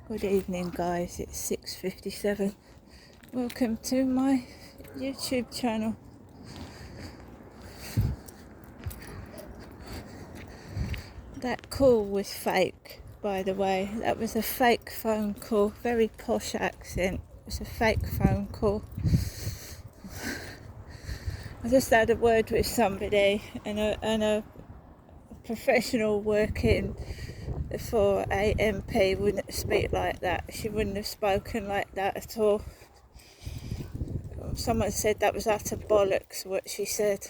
Good evening, guys. It's 6:57. Welcome to my YouTube channel. That call was fake, by the way. That was a fake phone call. Very posh accent. It was a fake phone call. I just had a word with somebody, and a professional working for a MP wouldn't speak like that. She wouldn't have spoken like that at all. Someone said that was utter bollocks, what she said.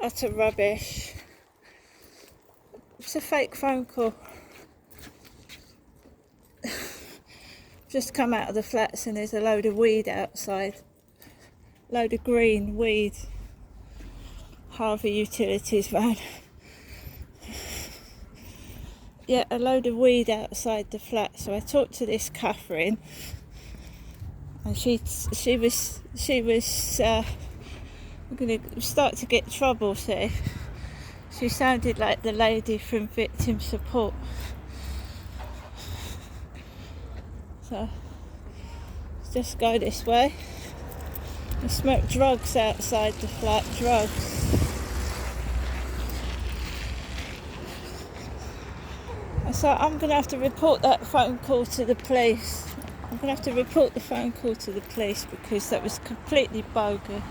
Utter rubbish. It's a fake phone call. Just come out of the flats and there's a load of weed outside. Load of green weed. Harvey Utilities van. Yeah, a load of weed outside the flat. So I talked to this Catherine, and she was going to start to get trouble. See, she sounded like the lady from Victim Support. So just go this way. They smoke drugs outside the flat. Drugs. So I'm going to have to report that phone call to the police. I'm going to have to report the phone call to the police because that was completely bogus.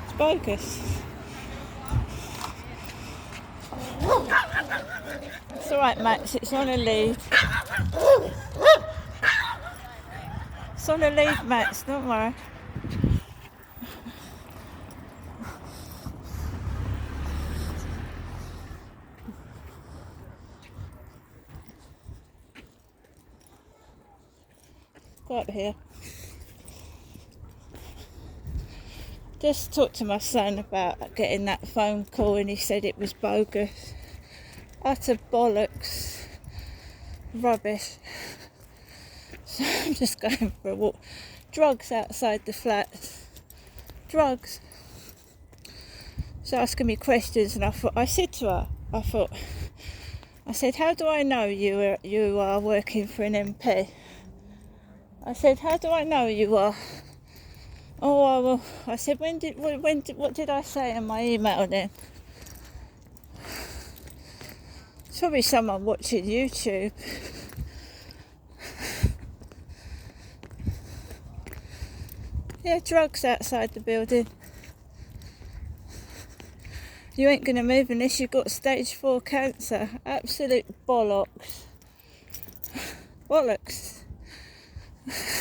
It's bogus. It's alright, Max. It's on a lead. It's on a lead, Max. Don't worry. Go up here. Just talked to my son about getting that phone call, and he said it was bogus. Utter bollocks. Rubbish. So I'm just going for a walk. Drugs outside the flat. Drugs. She's asking me questions, and I said to her, I said, how do I know you are working for an MP? I said, how do I know you are? Oh, well, I said, what did I say in my email then? It's probably someone watching YouTube. Yeah, drugs outside the building. You ain't going to move unless you've got stage 4 cancer. Absolute bollocks. Bollocks.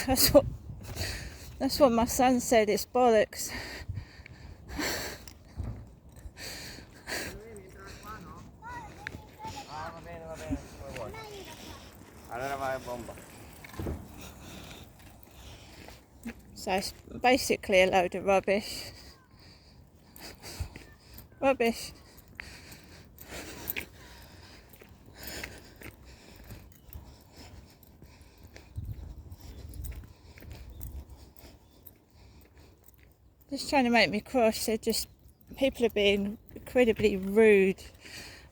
That's what my son said, it's bollocks. So it's basically a load of rubbish. Rubbish. Just trying to make me cross. They're just, people are being incredibly rude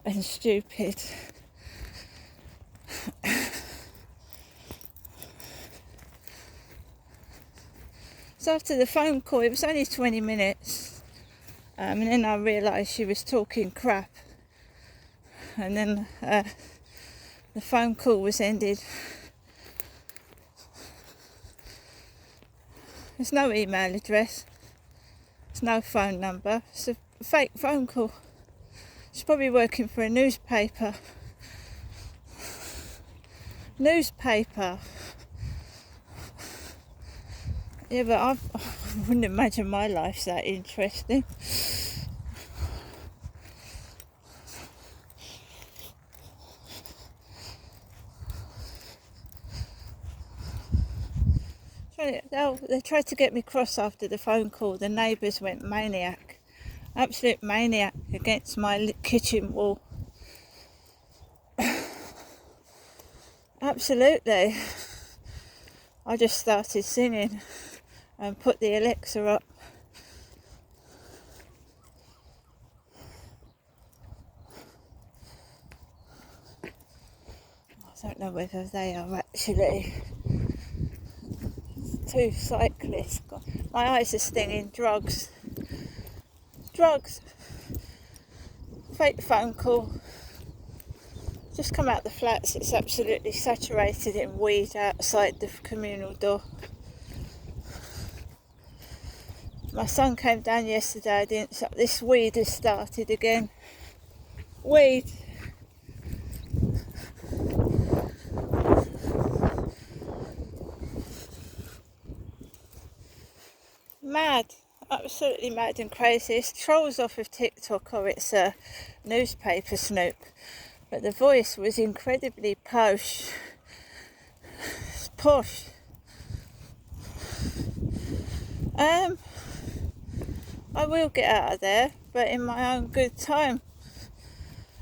and stupid. So after the phone call, it was only 20 minutes, and then I realised she was talking crap, and then the phone call was ended. There's no email address, there's no phone number, it's a fake phone call. She's probably working for a newspaper. Yeah, but I wouldn't imagine my life's that interesting. They tried to get me cross after the phone call. The neighbours went maniac. Absolute maniac against my kitchen wall. Absolutely. I just started singing and put the Alexa up. I don't know whether they are actually two cyclists. God, my eyes are stinging. Drugs. Fake phone call. Just come out the flats. It's absolutely saturated in weed outside the communal door. My son came down yesterday. This weed has started again. Weed. Mad. Absolutely mad and crazy. It's trolls off of TikTok, or it's a newspaper snoop. But the voice was incredibly posh. Posh. I will get out of there, but in my own good time.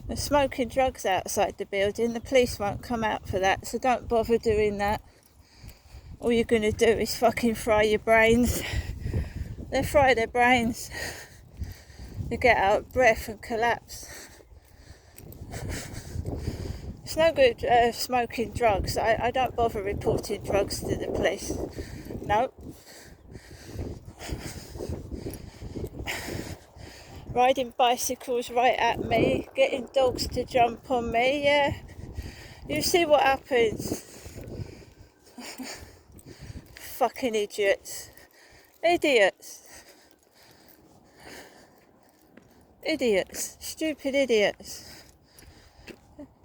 They're smoking drugs outside the building. The police won't come out for that, so don't bother doing that. All you're going to do is fucking fry your brains. They fry their brains. They get out of breath and collapse. It's no good smoking drugs. I don't bother reporting drugs to the police. No. Riding bicycles right at me, getting dogs to jump on me, yeah. You see what happens. Fucking idiots. Idiots. Stupid idiots.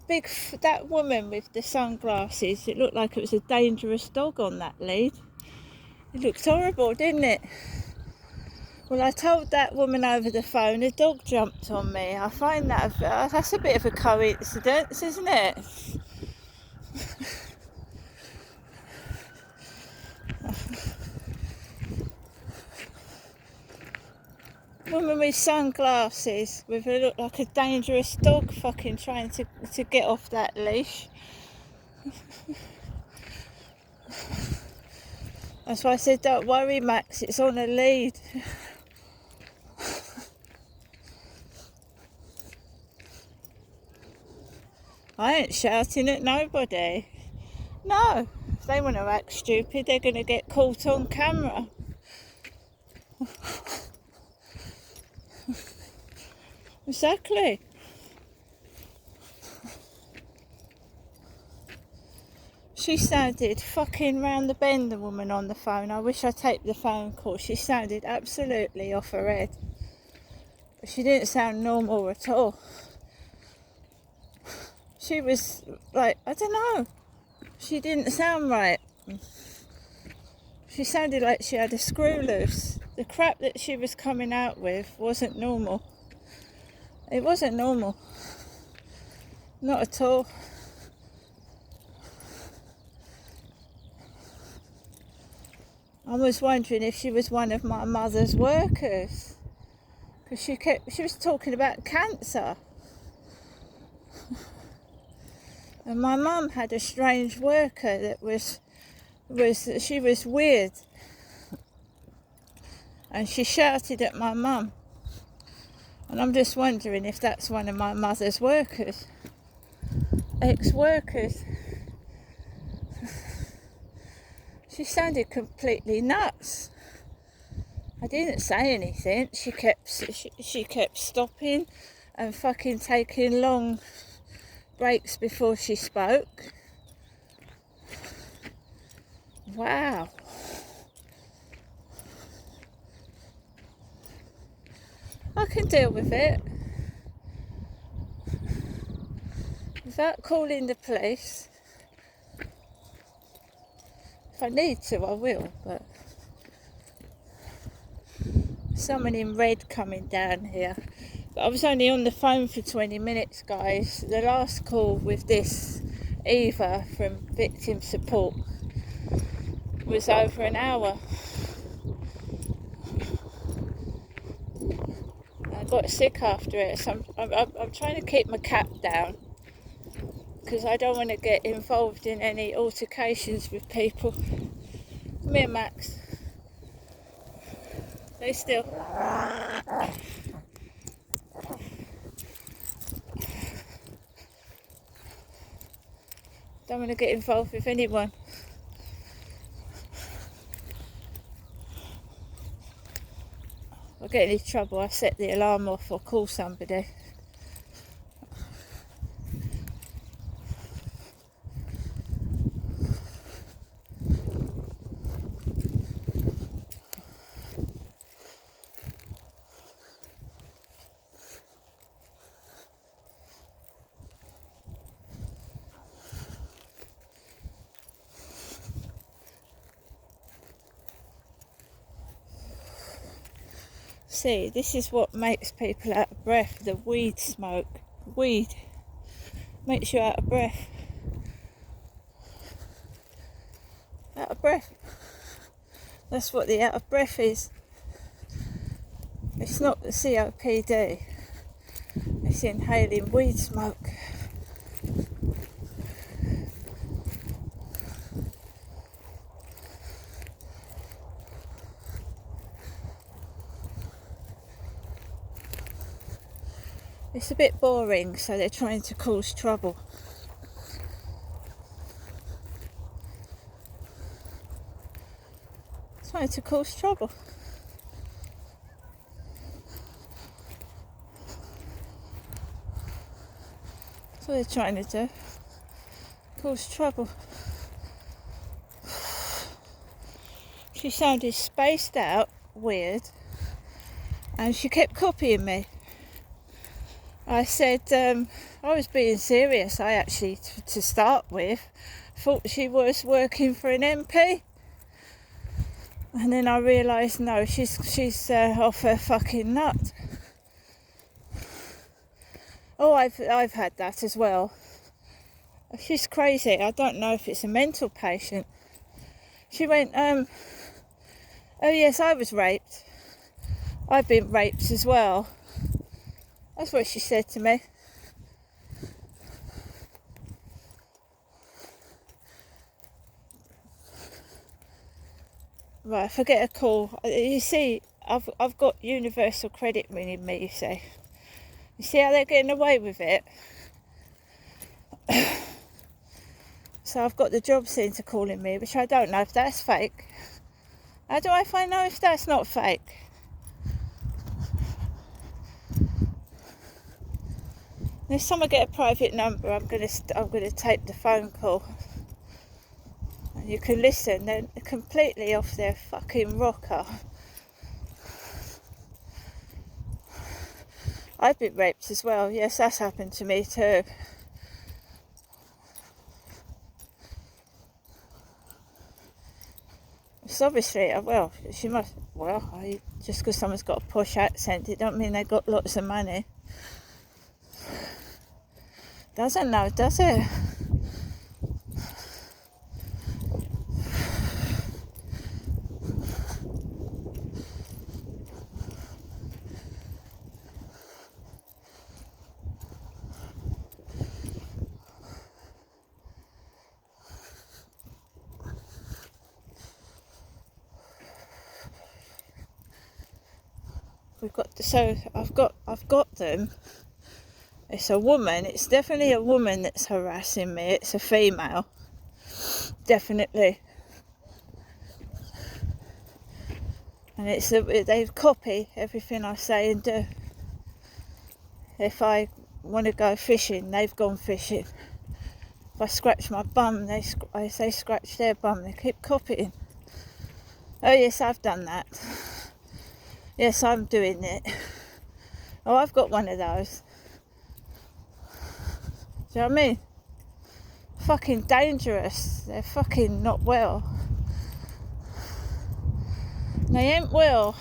That woman with the sunglasses, it looked like it was a dangerous dog on that lead. It looked horrible, didn't it? Well, I told that woman over the phone, a dog jumped on me. I find that's a bit of a coincidence, isn't it? Woman with sunglasses, with a look like a dangerous dog fucking trying to get off that leash. That's why I said, don't worry, Max, it's on a lead. I ain't shouting at nobody. No, if they want to act stupid, they're going to get caught on camera. Exactly. She sounded fucking round the bend, the woman on the phone. I wish I'd taped the phone call. She sounded absolutely off her head. She didn't sound normal at all. She was like, I don't know. She didn't sound right. She sounded like she had a screw loose. The crap that she was coming out with wasn't normal. It wasn't normal. Not at all. I was wondering if she was one of my mother's workers. Because she was talking about cancer. And my mum had a strange worker that she was weird. And she shouted at my mum. And I'm just wondering if that's one of my mother's workers. Ex-workers. She sounded completely nuts. I didn't say anything. She kept stopping and fucking taking long breaks before she spoke. Wow. I can deal with it without calling the police. If I need to, I will, but someone in red coming down here. But I was only on the phone for 20 minutes, guys. The last call with this Eva from Victim Support was over an hour. I got sick after it, so I'm trying to keep my cap down because I don't want to get involved in any altercations with people. Come here, Max. Stay still. Don't want to get involved with anyone. If I get into trouble, I set the alarm off or call somebody. See, this is what makes people out of breath, the weed smoke. Weed makes you out of breath. Out of breath. That's what the out of breath is. It's not the COPD. It's inhaling weed smoke. It's a bit boring, so they're trying to cause trouble. Trying to cause trouble. That's what they're trying to do. Cause trouble. She sounded spaced out, weird, and she kept copying me. I said, I was being serious. I actually, to start with, thought she was working for an MP. And then I realised, no, she's off her fucking nut. Oh, I've had that as well. She's crazy. I don't know if it's a mental patient. She went, oh yes, I was raped. I've been raped as well. That's what she said to me. Right, if I get a call, you see, I've got universal credit ringing me, you see. You see how they're getting away with it? So I've got the job centre calling me, which I don't know if that's fake. How do I find out if that's not fake? Next time I get a private number, I'm gonna tape the phone call. And you can listen. They're completely off their fucking rocker. I've been raped as well. Yes, that's happened to me too. It's obviously, she must, just because someone's got a posh accent, it don't mean they got lots of money. Doesn't know, does it? I've got them. It's a woman. It's definitely a woman that's harassing me. It's a female. Definitely. And they copy everything I say and do. If I want to go fishing, they've gone fishing. If I scratch my bum, they scratch their bum. They keep copying. Oh yes, I've done that. Yes, I'm doing it. Oh, I've got one of those. Do you know what I mean? Fucking dangerous. They're fucking not well. They ain't well.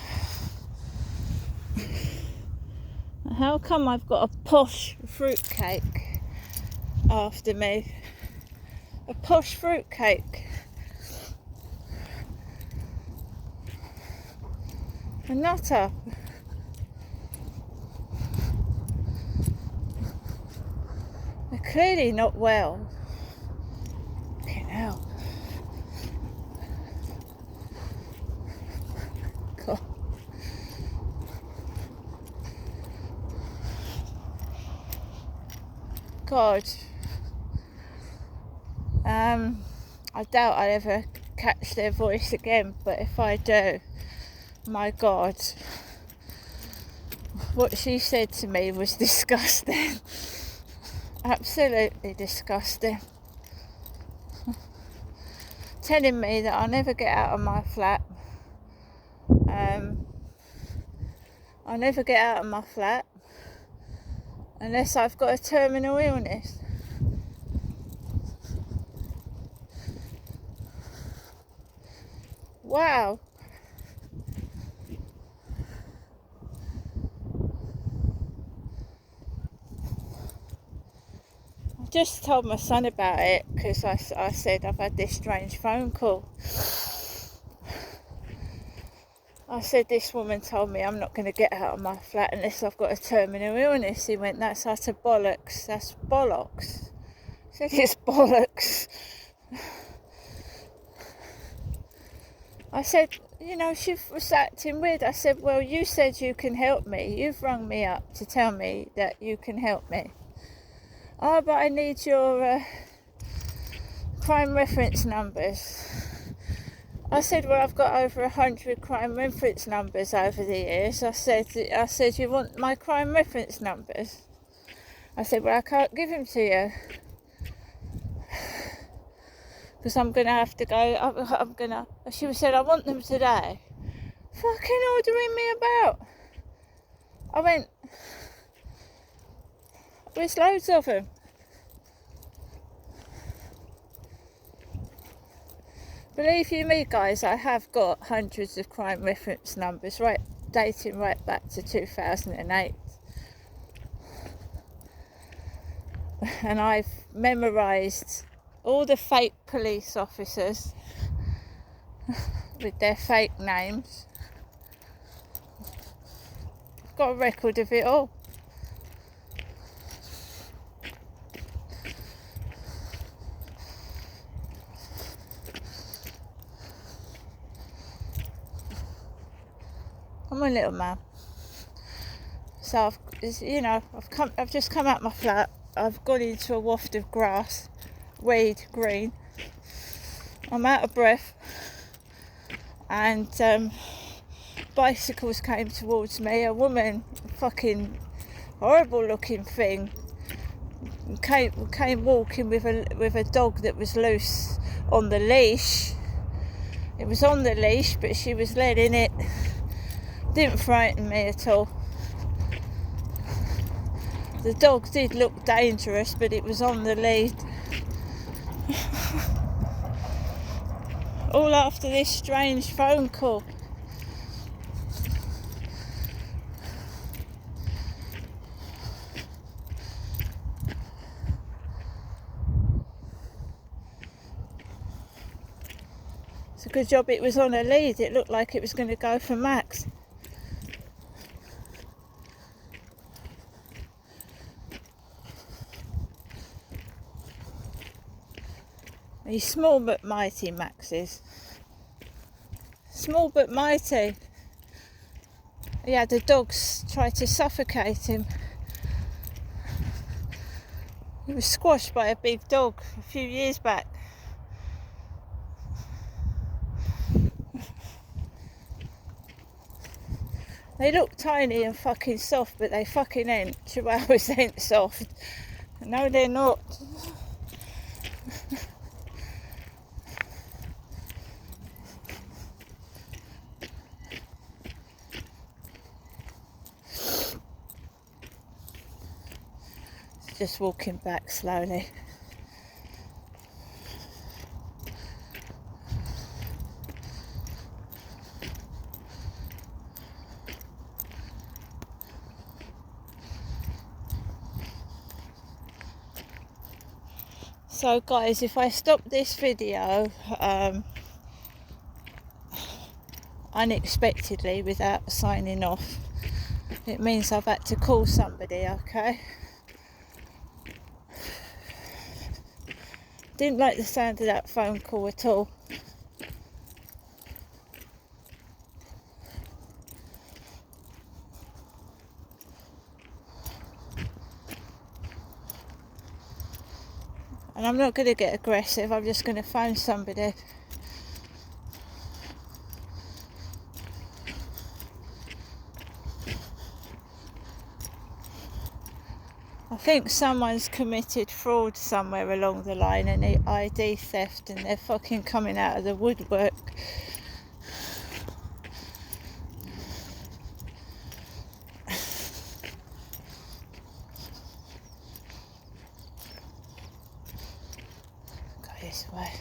How come I've got a posh fruitcake after me? A posh fruitcake. A nutter. They're clearly not well. Fucking hell. God. God. I doubt I'll ever catch their voice again, but if I do, my God, what she said to me was disgusting. Absolutely disgusting. Telling me that I'll never get out of my flat. I'll never get out of my flat unless I've got a terminal illness. Wow. I just told my son about it because I said I've had this strange phone call. I said, this woman told me I'm not going to get out of my flat unless I've got a terminal illness. He went, that's utter bollocks. That's bollocks. I said, it's bollocks. I said, you know, she was acting weird. I said, well, you said you can help me. You've rung me up to tell me that you can help me. Oh, but I need your crime reference numbers. I said, well, I've got over 100 crime reference numbers over the years. I said, you want my crime reference numbers? I said, well, I can't give them to you because I'm going to have to go. She said, I want them today. Fucking ordering me about. I went, there's loads of them. Believe you me, guys, I have got hundreds of crime reference numbers, dating right back to 2008. And I've memorised all the fake police officers with their fake names. I've got a record of it all. I'm a little man. So I've just come out my flat. I've gone into a waft of grass, weed, green. I'm out of breath, and bicycles came towards me. A woman, fucking horrible looking thing, came walking with a dog that was loose on the leash. It was on the leash, but she was letting it. Didn't frighten me at all. The dog did look dangerous, but it was on the lead. All after this strange phone call. It's a good job it was on a lead. It looked like it was going to go for Max. He's small but mighty, Max is. Small but mighty. Yeah, the dogs tried to suffocate him. He was squashed by a big dog a few years back. They look tiny and fucking soft, but they fucking ain't. Chihuahuas ain't soft. No, they're not. Just walking back slowly. So guys, if I stop this video unexpectedly without signing off, it means I've had to call somebody, okay? Didn't like the sound of that phone call at all. And I'm not going to get aggressive, I'm just going to phone somebody. I think someone's committed fraud somewhere along the line and ID theft, and they're fucking coming out of the woodwork. Go this way.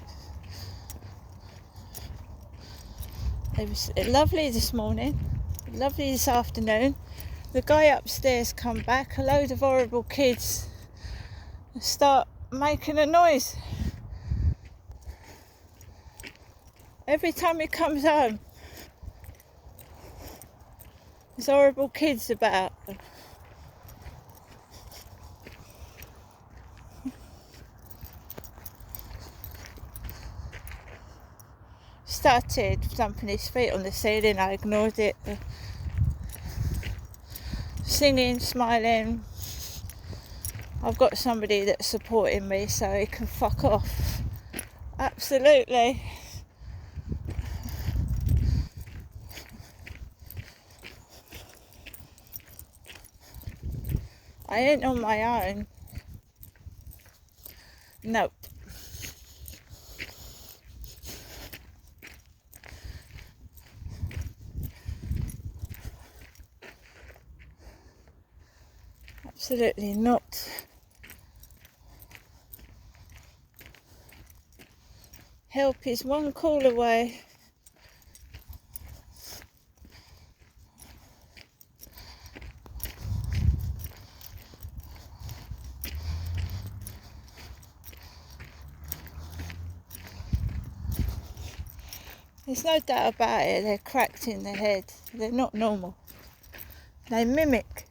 It was lovely this morning, lovely this afternoon. The guy upstairs come back, a load of horrible kids start making a noise. Every time he comes home, there's horrible kids about. Started thumping his feet on the ceiling, I ignored it. Singing, smiling. I've got somebody that's supporting me, so he can fuck off. Absolutely. I ain't on my own. Nope. Absolutely not. Help is one call away. There's no doubt about it, they're cracked in the head. They're not normal. They mimic.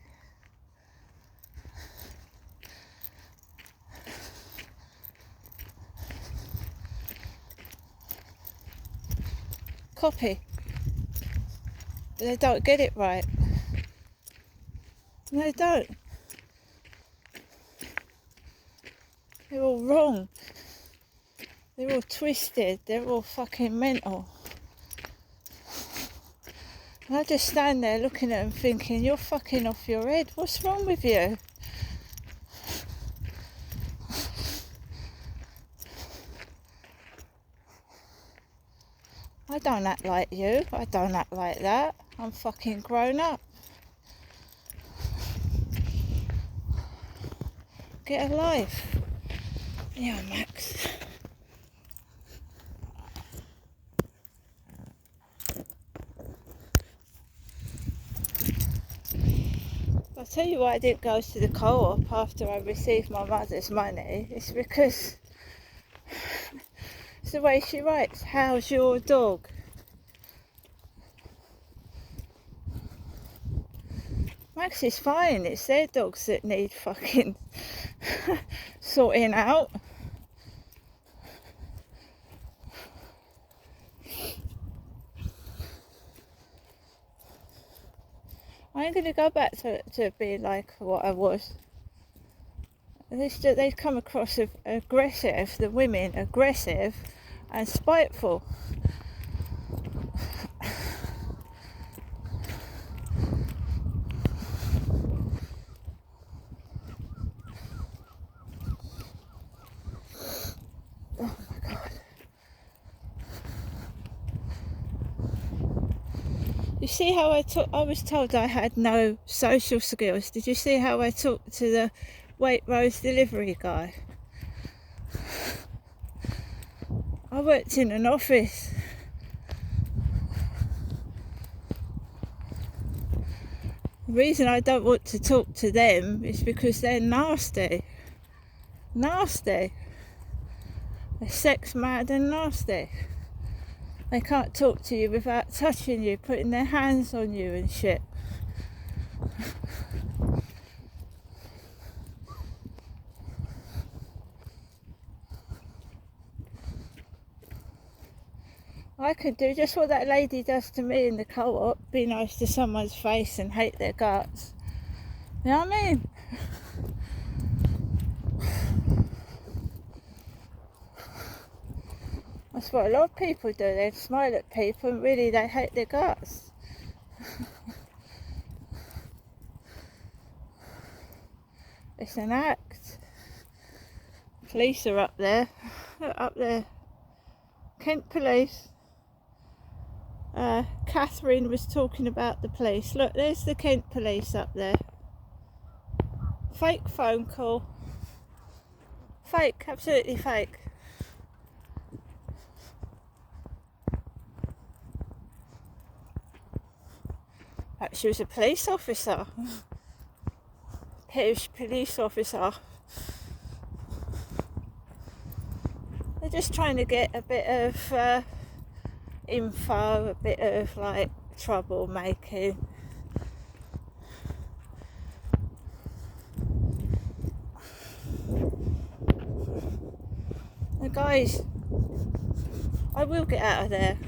Copy. They don't get it right. They don't. They're all wrong. They're all twisted. They're all fucking mental. And I just stand there looking at them thinking, you're fucking off your head. What's wrong with you? I don't act like you. I don't act like that. I'm fucking grown up. Get a life. Yeah, Max. I'll tell you why I didn't go to the co-op after I received my mother's money. It's because it's the way she writes, how's your dog? Max is fine, it's their dogs that need fucking sorting out. I ain't going to go back to be like what I was. They come across as aggressive, the women, aggressive and spiteful. Oh my God. You see how I was told I had no social skills. Did you see how I talked to the Waitrose delivery guy? I worked in an office. The reason I don't want to talk to them is because they're nasty. Nasty. They're sex mad and nasty. They can't talk to you without touching you, putting their hands on you and shit. I could do just what that lady does to me in the co-op, be nice to someone's face and hate their guts. You know what I mean? That's what a lot of people do. They smile at people and really they hate their guts. It's an act. Police are up there. Look, up there. Kent Police. Catherine was talking about the police. Look, there's the Kent Police up there. Fake phone call. Fake, absolutely fake. She was a police officer. Police officer. They're just trying to get a bit of info, a bit of like troublemaking. Now guys, I will get out of there.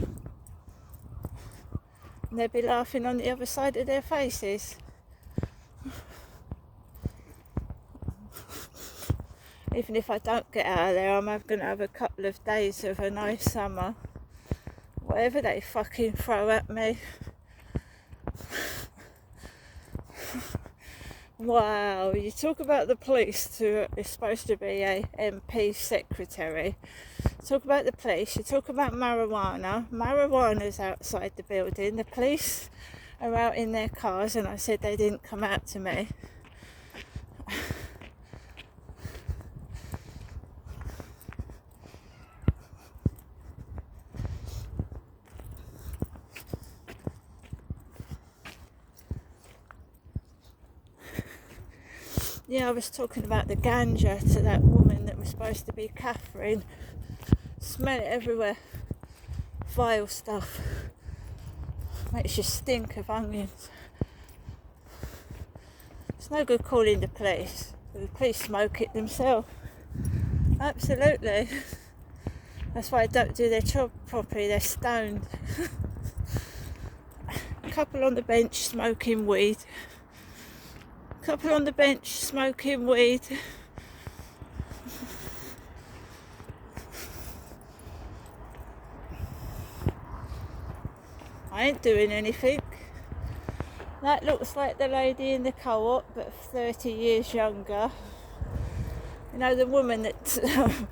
And they'll be laughing on the other side of their faces. Even if I don't get out of there, I'm going to have a couple of days of a nice summer. Whatever they fucking throw at me. Wow, you talk about the police who is supposed to be a MP secretary. Talk about the police, you talk about marijuana. Marijuana's outside the building. The police are out in their cars and I said they didn't come out to me. Yeah, I was talking about the ganja to that woman that was supposed to be Catherine. Smell it everywhere. Vile stuff. Makes you stink of onions. It's no good calling the police. The police smoke it themselves. Absolutely. That's why they don't do their job properly. They're stoned. A couple on the bench smoking weed. Couple on the bench smoking weed. I ain't doing anything. That looks like the lady in the co-op, but 30 years younger. You know, the woman that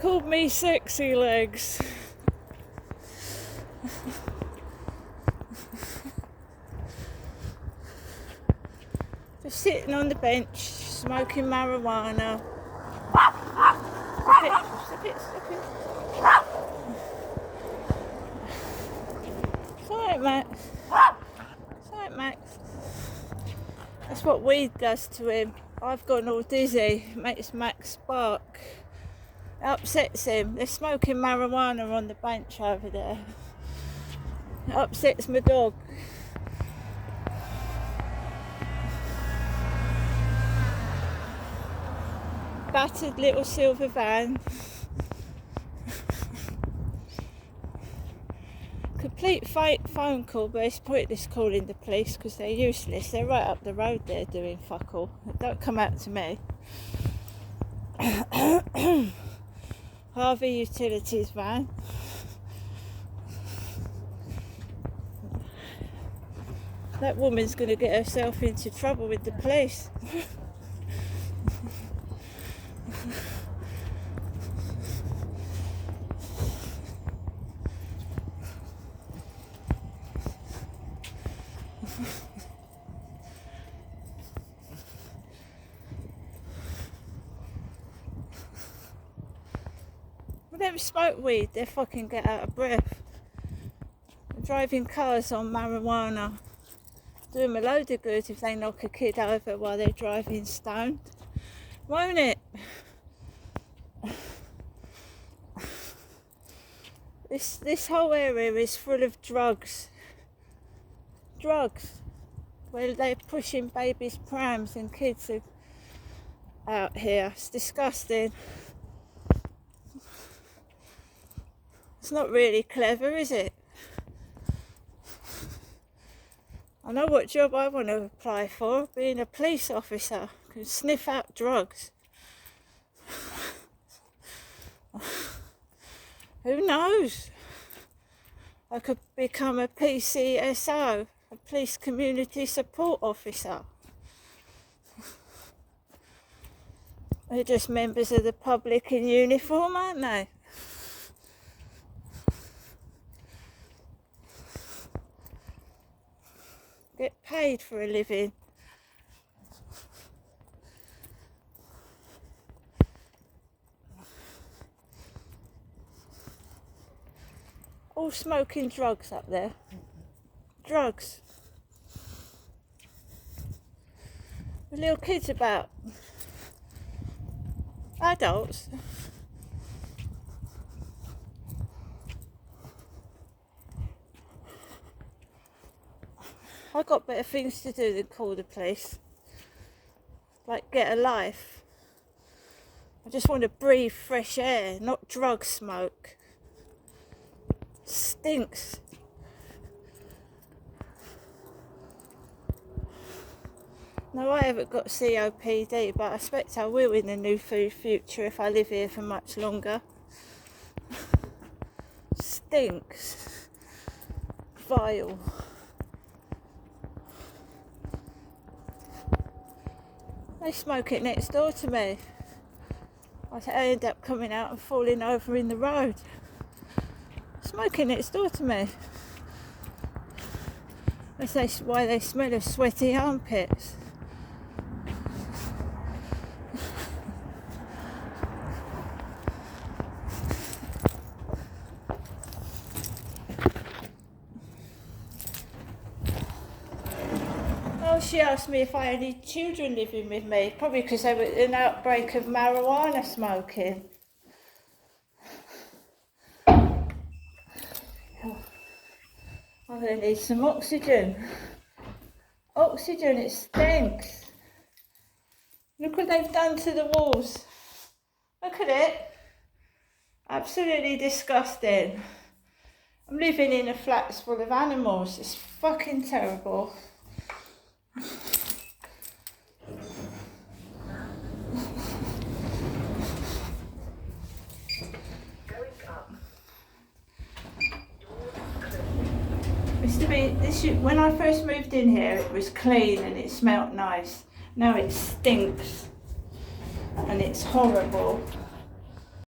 called me sexy legs. Just sitting on the bench, smoking marijuana. Stop it. It's alright, Max. That's what weed does to him. I've gone all dizzy. It makes Max spark. It upsets him. They're smoking marijuana on the bench over there. It upsets my dog. Battered little silver van. Complete fake phone call, but it's pointless calling the police because they're useless. They're right up the road there doing fuck all. Don't come out to me. Harvey Utilities van. That woman's going to get herself into trouble with the police. Well, they smoke weed, they fucking get out of breath. Driving cars on marijuana. Do them a load of good if they knock a kid over while they're driving stoned. Won't it? This whole area is full of drugs. Where they're pushing babies' prams and kids out here. It's disgusting. It's not really clever, is it? I know what job I want to apply for, being a police officer. Can sniff out drugs. Who knows? I could become a PCSO, a police community support officer. They're just members of the public in uniform, aren't they? Get paid for a living. All smoking drugs up there. Drugs. The little kids about. Adults. I got better things to do than call the police. Like get a life. I just want to breathe fresh air, not drug smoke. Stinks. No, I haven't got COPD, but I expect I will in the new future if I live here for much longer. Stinks. Vile. They smoke it next door to me. I end up coming out and falling over in the road. Smoking next door to me. That's why they smell of sweaty armpits. Oh, she asked me if I had any children living with me, probably because there was an outbreak of marijuana smoking. I'm going to need some oxygen. Oxygen, it stinks. Look what they've done to the walls. Look at it. Absolutely disgusting. I'm living in a flat full of animals. It's fucking terrible. When I first moved in here, it was clean and it smelt nice. Now it stinks and it's horrible.